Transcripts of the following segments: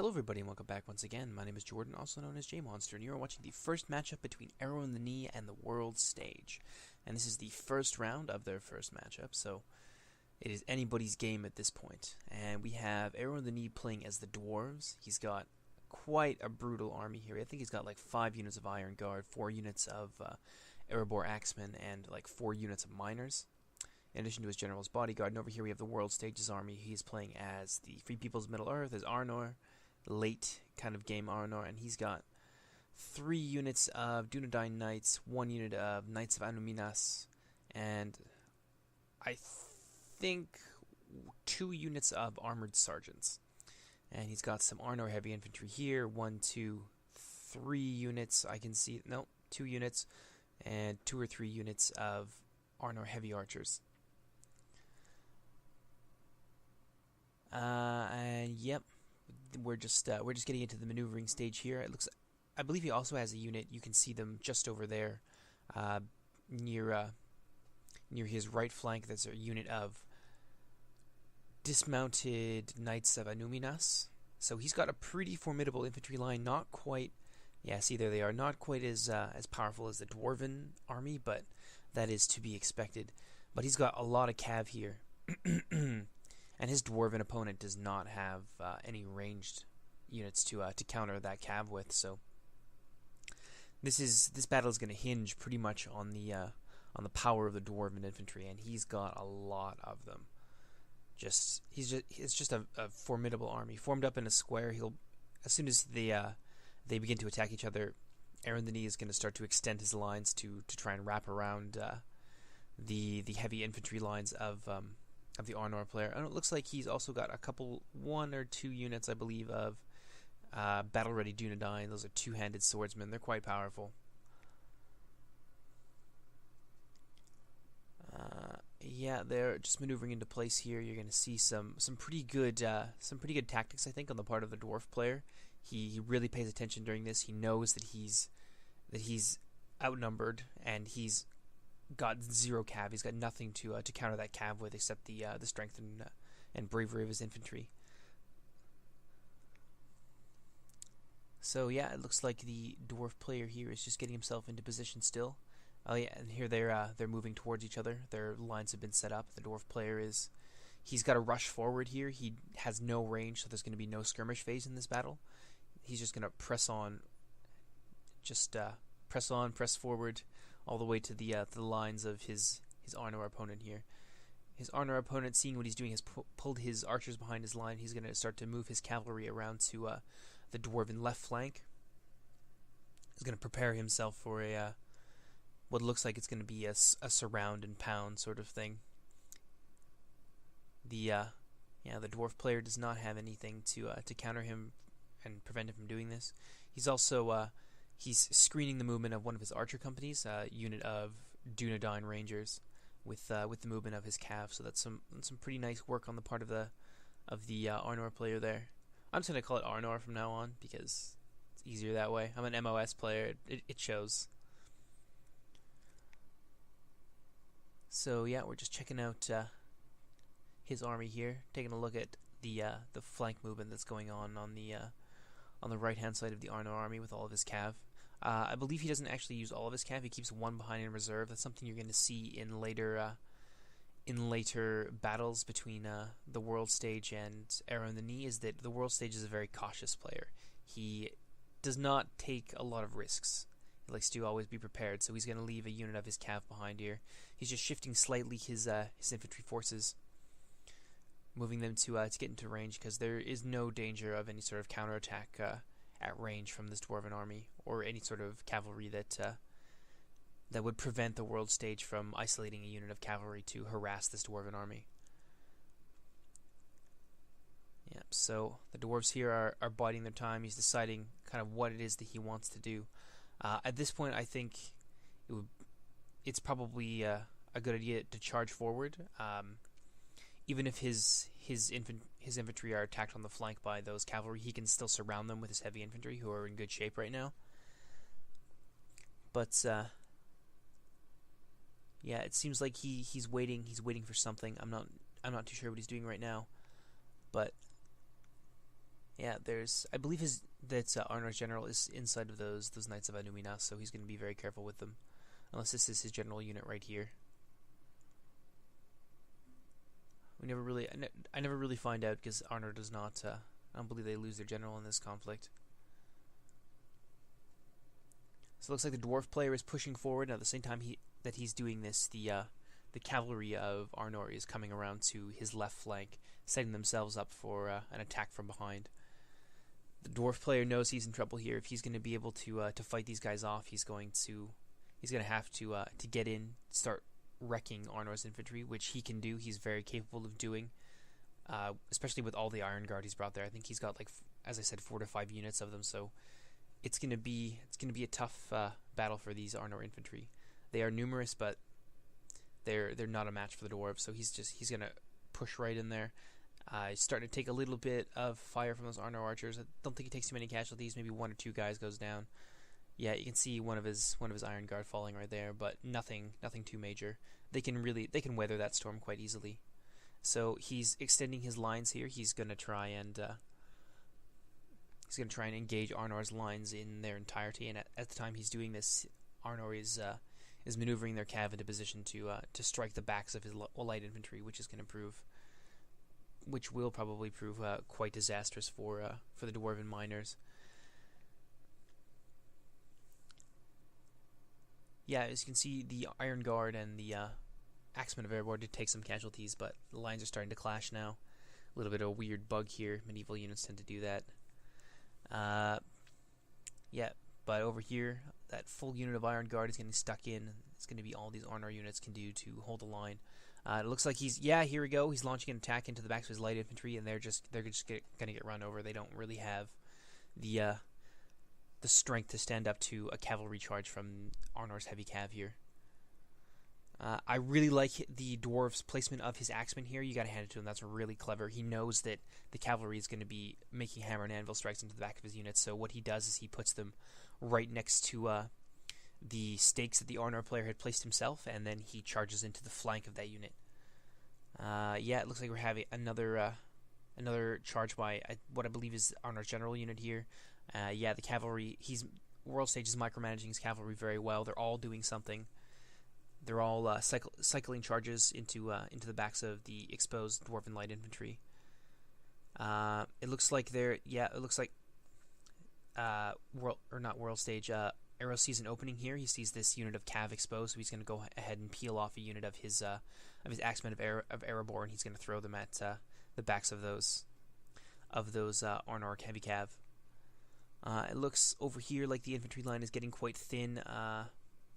Hello everybody and welcome back once again. My name is Jordan, also known as J-Monster, and you are watching the first matchup between Arrowindaknee and the worldstage. And this is the first round of their first matchup, so it is anybody's game at this point. And we have Arrowindaknee playing as the Dwarves. He's got quite a brutal army here. I think he's got like 5 units of Iron Guard, 4 units of Erebor Axemen, and like 4 units of Miners, in addition to his general's bodyguard. And over here we have the worldstage's army. He's playing as the Free People's Middle-earth, as Arnor, late kind of game Arnor, and he's got 3 units of Dunedain Knights, 1 unit of Knights of Anuminas, and I think 2 units of Armored Sergeants. And he's got some Arnor heavy infantry here, 1, 2, 3 units, I can see, no, 2 units, and 2 or 3 units of Arnor heavy archers. And yep, we're just getting into the maneuvering stage here. It looks, I believe he also has a unit. You can see them just over there, near his right flank. That's a unit of dismounted Knights of Anuminas. So he's got a pretty formidable infantry line. Not quite, yeah. See, there they are. Not quite as powerful as the Dwarven army, but that is to be expected. But he's got a lot of cav here. And his Dwarven opponent does not have any ranged units to counter that cav with. So this battle is going to hinge pretty much on the power of the Dwarven infantry, and he's got a lot of them. It's just a formidable army formed up in a square. As soon as they begin to attack each other, Arrowindaknee is going to start to extend his lines to try and wrap around the heavy infantry lines of the Arnor player. And it looks like he's also got 1 or 2 units, I believe, of battle-ready Dunedain. Those are 2-handed swordsmen. They're quite powerful. Yeah, they're just maneuvering into place here. You're going to see some pretty good tactics, I think, on the part of the dwarf player. He really pays attention during this. He knows that he's outnumbered, and he's got 0 cav. He's got nothing to counter that cav with except the strength and bravery of his infantry. So yeah, it looks like the dwarf player here is just getting himself into position still. Oh yeah, and here they're moving towards each other. Their lines have been set up. The dwarf player he's got to rush forward here. He has no range, so there's going to be no skirmish phase in this battle. He's just going to press on, press forward, all the way to the lines of his Arnor opponent here. His Arnor opponent, seeing what he's doing, has pulled his archers behind his line. He's going to start to move his cavalry around to the Dwarven left flank. He's going to prepare himself for what looks like it's going to be a surround and pound sort of thing. The dwarf player does not have anything to counter him and prevent him from doing this. He's also he's screening the movement of one of his archer companies, a unit of Dunedain Rangers, with the movement of his cav. So that's some pretty nice work on the part of the Arnor player there. I'm just gonna call it Arnor from now on because it's easier that way. I'm an MOS player. It shows. So yeah, we're just checking out his army here, taking a look at the flank movement that's going on the right hand side of the Arnor army with all of his cav. I believe he doesn't actually use all of his cav. He keeps 1 behind in reserve. That's something you're going to see in later battles between the worldstage and Arrowindaknee. Is that the worldstage is a very cautious player. He does not take a lot of risks. He likes to always be prepared. So he's going to leave a unit of his cav behind here. He's just shifting slightly his infantry forces, moving them to get into range, because there is no danger of any sort of counterattack at range from this Dwarven army, or any sort of cavalry that would prevent the world stage from isolating a unit of cavalry to harass this Dwarven army. Yep, so the dwarves here are biding their time. He's deciding kind of what it is that he wants to do. At this point, I think it's probably a good idea to charge forward. Even if his infantry are attacked on the flank by those cavalry, he can still surround them with his heavy infantry, who are in good shape right now. But yeah, it seems like he's waiting for something. I'm not too sure what he's doing right now, but Yeah, I believe Arnor's general is inside of those Knights of Anuminas, so he's going to be very careful with them. Unless this is his general unit right here. I never really find out because Arnor does not. I don't believe they lose their general in this conflict. So it looks like the dwarf player is pushing forward. Now, at the same time that he's doing this, the cavalry of Arnor is coming around to his left flank, setting themselves up for an attack from behind. The dwarf player knows he's in trouble here. If he's going to be able to fight these guys off, he's going to have to get in, start wrecking Arnor's infantry, which he can do. He's very capable of doing, especially with all the Iron Guard he's brought there. I think he's got, like, as I said, 4 to 5 units of them. So it's gonna be a tough battle for these Arnor infantry. They are numerous, but they're not a match for the dwarves. So he's gonna push right in there. He's starting to take a little bit of fire from those Arnor archers. I don't think he takes too many casualties. Maybe 1 or 2 guys goes down. Yeah, you can see one of his Iron Guard falling right there, but nothing too major. They can weather that storm quite easily. So he's extending his lines here. He's gonna try and engage Arnor's lines in their entirety. And at the time he's doing this, Arnor is maneuvering their cav into position to strike the backs of his light infantry, which will probably prove quite disastrous for the dwarven miners. Yeah, as you can see, the Iron Guard and the Axemen of Erebor did take some casualties, but the lines are starting to clash now. A little bit of a weird bug here. Medieval units tend to do that. Yeah, but over here, that full unit of Iron Guard is getting stuck in. It's going to be all these Arnor units can do to hold the line. It looks like here we go. He's launching an attack into the backs of his light infantry, and they're just going to get run over. They don't really have the strength to stand up to a cavalry charge from Arnor's heavy cav here. I really like the dwarf's placement of his axemen here. You got to hand it to him. That's really clever. He knows that the cavalry is going to be making hammer and anvil strikes into the back of his units. So what he does is he puts them right next to the stakes that the Arnor player had placed himself, and then he charges into the flank of that unit. Yeah, it looks like we're having another charge by what I believe is Arnor's general unit here. Yeah, the cavalry. Worldstage is micromanaging his cavalry very well. They're all doing something. They're all cycling charges into the backs of the exposed dwarven light infantry. It looks like Worldstage. Arrow sees an opening here. He sees this unit of cav exposed, so he's going to go ahead and peel off a unit of his axemen of Erebor, and he's going to throw them at the backs of those Arnor heavy cav. It looks over here like the infantry line is getting quite thin,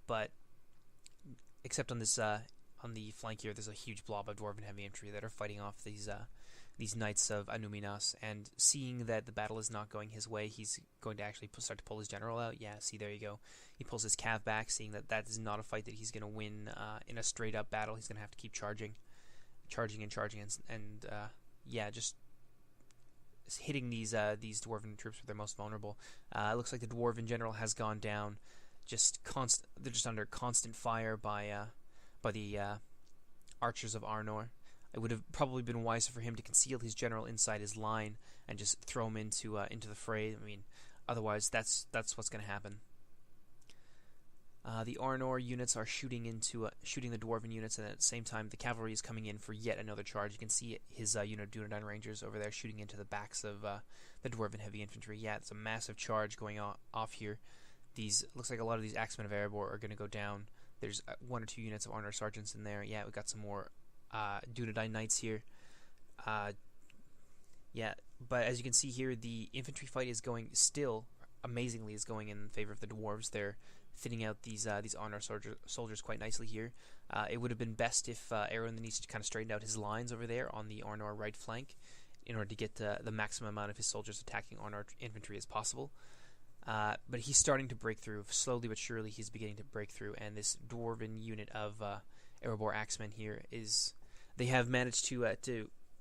but except on this on the flank here, there's a huge blob of dwarven heavy infantry that are fighting off these Knights of Anuminas. And seeing that the battle is not going his way, he's going to actually start to pull his general out. Yeah, see, there you go. He pulls his cav back, seeing that is not a fight that he's going to win in a straight up battle. He's going to have to keep charging, and yeah, just hitting these dwarven troops where they're most vulnerable. It looks like the dwarven general has gone down. They're just under constant fire by the archers of Arnor. It would have probably been wiser for him to conceal his general inside his line and just throw him into the fray. I mean, otherwise that's what's going to happen. The Arnor units are shooting the dwarven units, and at the same time, the cavalry is coming in for yet another charge. You can see his unit of Dunedain Rangers over there shooting into the backs of the dwarven heavy infantry. Yeah, it's a massive charge going off here. Looks like a lot of these axemen of Erebor are going to go down. There's 1 or 2 units of Arnor sergeants in there. Yeah, we've got some more Dunedain Knights here. Yeah, but as you can see here, the infantry fight is going in favor of the dwarves. They're thinning out these Arnor soldiers quite nicely here. It would have been best if Arrowindaknee kind of straightened out his lines over there on the Arnor right flank in order to get the maximum amount of his soldiers attacking Arnor infantry as possible. But he's starting to break through. Slowly but surely he's beginning to break through, and this dwarven unit of Erebor axemen here they have managed to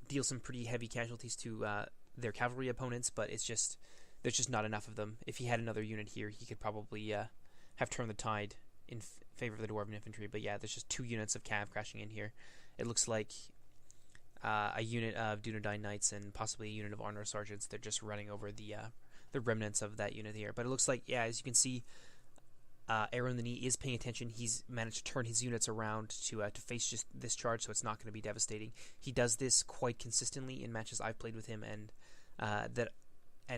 deal some pretty heavy casualties to their cavalry opponents, but there's just not enough of them. If he had another unit here, he could probably have turned the tide in favor of the dwarven infantry. But yeah, there's just 2 units of cav crashing in here. It looks like a unit of Dunedain Knights and possibly a unit of Arnor Sergeants. They're just running over the remnants of that unit here. But it looks like, yeah, as you can see, Arrowindaknee is paying attention. He's managed to turn his units around to face just this charge, so it's not going to be devastating. He does this quite consistently in matches I've played with him, and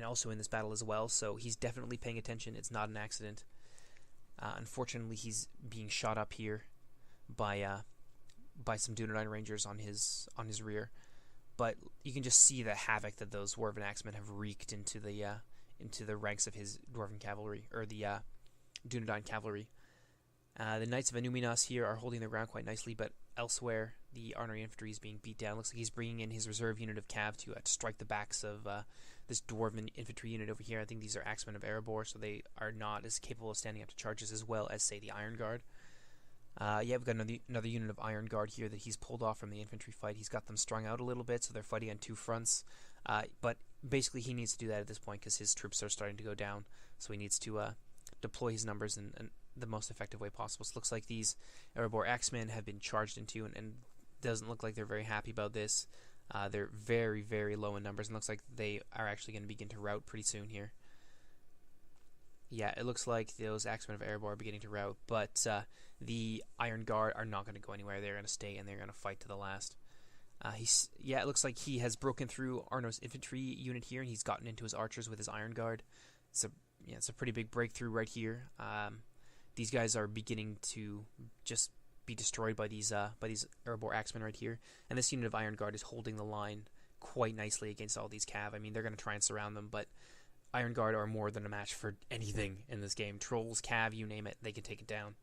also in this battle as well. So he's definitely paying attention. It's not an accident. Unfortunately, he's being shot up here by some Dunedain Rangers on his rear, but you can just see the havoc that those Dwarven Axemen have wreaked into the ranks of his Dwarven cavalry, or the Dunedain cavalry. The Knights of Anuminas here are holding their ground quite nicely, but elsewhere the Arnor infantry is being beat down. Looks like he's bringing in his reserve unit of cav to strike the backs of this Dwarven infantry unit over here. I think these are Axemen of Erebor, so they are not as capable of standing up to charges as well as, say, the Iron Guard. Yeah, we've got another unit of Iron Guard here that he's pulled off from the infantry fight. He's got them strung out a little bit, so they're fighting on two fronts. But basically he needs to do that at this point because his troops are starting to go down, so he needs to deploy his numbers in the most effective way possible. So it looks like these Erebor Axemen have been charged into, and doesn't look like they're very happy about this. They're very, very low in numbers, and looks like they are actually going to begin to rout pretty soon here. Yeah, it looks like those Axemen of Erebor are beginning to rout, but the Iron Guard are not going to go anywhere. They're going to stay, and they're going to fight to the last. It looks like he has broken through Arnor's infantry unit here, and he's gotten into his archers with his Iron Guard. It's a pretty big breakthrough right here. These guys are beginning to just be destroyed by these Erebor Axemen right here, and this unit of Iron Guard is holding the line quite nicely against all these cav. I mean, they're going to try and surround them, but Iron Guard are more than a match for anything in this game. Trolls, cav, you name it, they can take it down.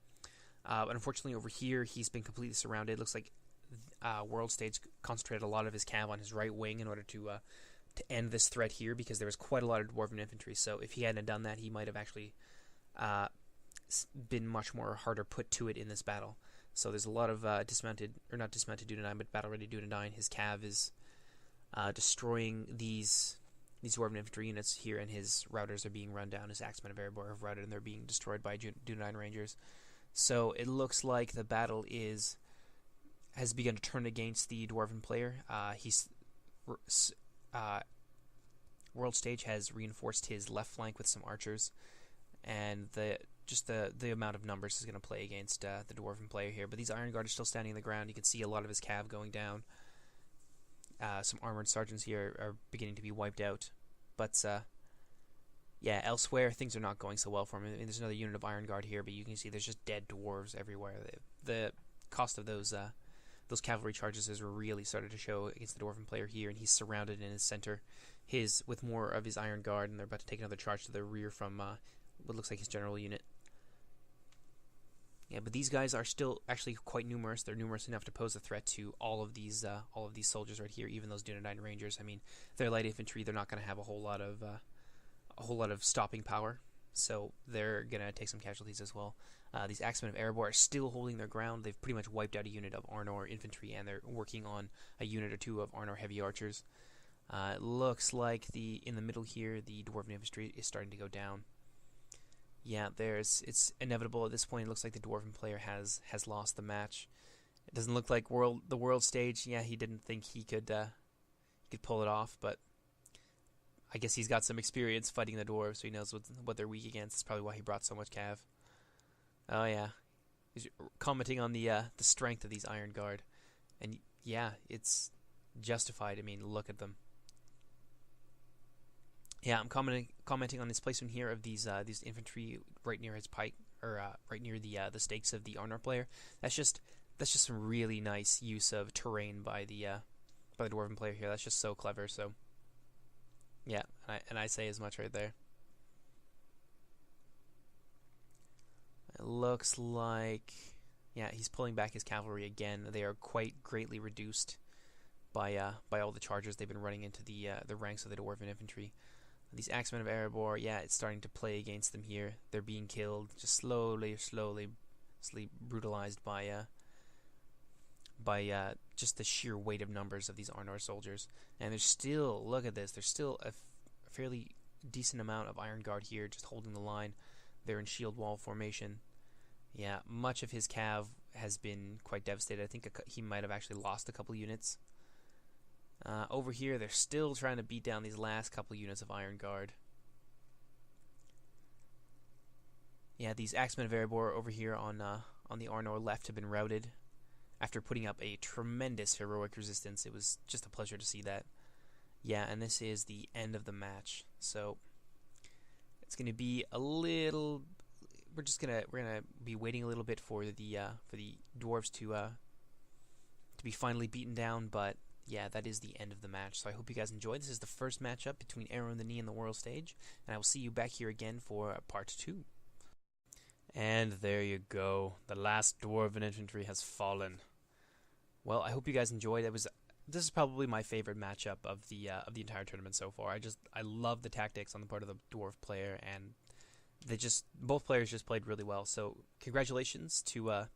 But unfortunately, over here, he's been completely surrounded. Looks like worldstage concentrated a lot of his cav on his right wing in order to end this threat here, because there was quite a lot of Dwarven infantry. So if he hadn't done that, he might have actually been much more harder put to it in this battle. So there's a lot of not dismounted Dunedain, but battle-ready Dunedain. His cav is destroying these Dwarven infantry units here, and his routers are being run down. His Axemen of Erebor have routed, and they're being destroyed by Dunedain Rangers. So it looks like the battle has begun to turn against the Dwarven player. Worldstage has reinforced his left flank with some archers, and the amount of numbers is going to play against the Dwarven player here. But these Iron Guard are still standing on the ground. You can see a lot of his cav going down. Some armored sergeants here are beginning to be wiped out. But yeah, elsewhere things are not going so well for him. I mean, there's another unit of Iron Guard here, but you can see there's just dead dwarves everywhere. The cost of those cavalry charges has really started to show against the Dwarven player here, and he's surrounded in his center, with more of his Iron Guard, and they're about to take another charge to the rear from what looks like his general unit. Yeah, but these guys are still actually quite numerous. They're numerous enough to pose a threat to all of these soldiers right here, even those Dunedain Rangers. I mean, they're light infantry. They're not going to have a whole lot of stopping power, so they're going to take some casualties as well. These Axemen of Erebor are still holding their ground. They've pretty much wiped out a unit of Arnor infantry, and they're working on a unit or two of Arnor heavy archers. It looks like in the middle here, the Dwarven infantry is starting to go down. Yeah, it's inevitable at this point. It looks like the Dwarven player has lost the match. It doesn't look like the world stage. Yeah, he didn't think he could pull it off, but I guess he's got some experience fighting the dwarves, so he knows what they're weak against. That's probably why he brought so much cav. Oh yeah, he's commenting on the strength of these Iron Guard, and yeah, it's justified. I mean, look at them. Yeah, I'm commenting on this placement here of these infantry right near his pike, or right near the stakes of the Arnor player. That's just some really nice use of terrain by the Dwarven player here. That's just so clever. So yeah, and I say as much right there. It looks like, yeah, he's pulling back his cavalry again. They are quite greatly reduced by all the charges they've been running into the ranks of the Dwarven infantry. These Axemen of Erebor, yeah, it's starting to play against them here. They're being killed, just slowly brutalized by just the sheer weight of numbers of these Arnor soldiers. And there's still, look at this, there's still a fairly decent amount of Iron Guard here, just holding the line. They're in shield wall formation. Yeah, much of his cav has been quite devastated. I think he might have actually lost a couple units. Over here, they're still trying to beat down these last couple units of Iron Guard. Yeah, these Axemen of Erebor over here on the Arnor left have been routed after putting up a tremendous heroic resistance. It was just a pleasure to see that. Yeah, and this is the end of the match. So it's going to be a little. We're gonna be waiting a little bit for the dwarves to be finally beaten down. But yeah, that is the end of the match. So I hope you guys enjoyed. This is the first matchup between Arrowindaknee and the World Stage, and I will see you back here again for part 2. And there you go. The last Dwarven infantry has fallen. Well, I hope you guys enjoyed. This is probably my favorite matchup of the entire tournament so far. I love the tactics on the part of the dwarf player, and both players just played really well. So congratulations to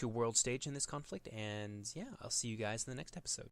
World Stage in this conflict, and yeah, I'll see you guys in the next episode.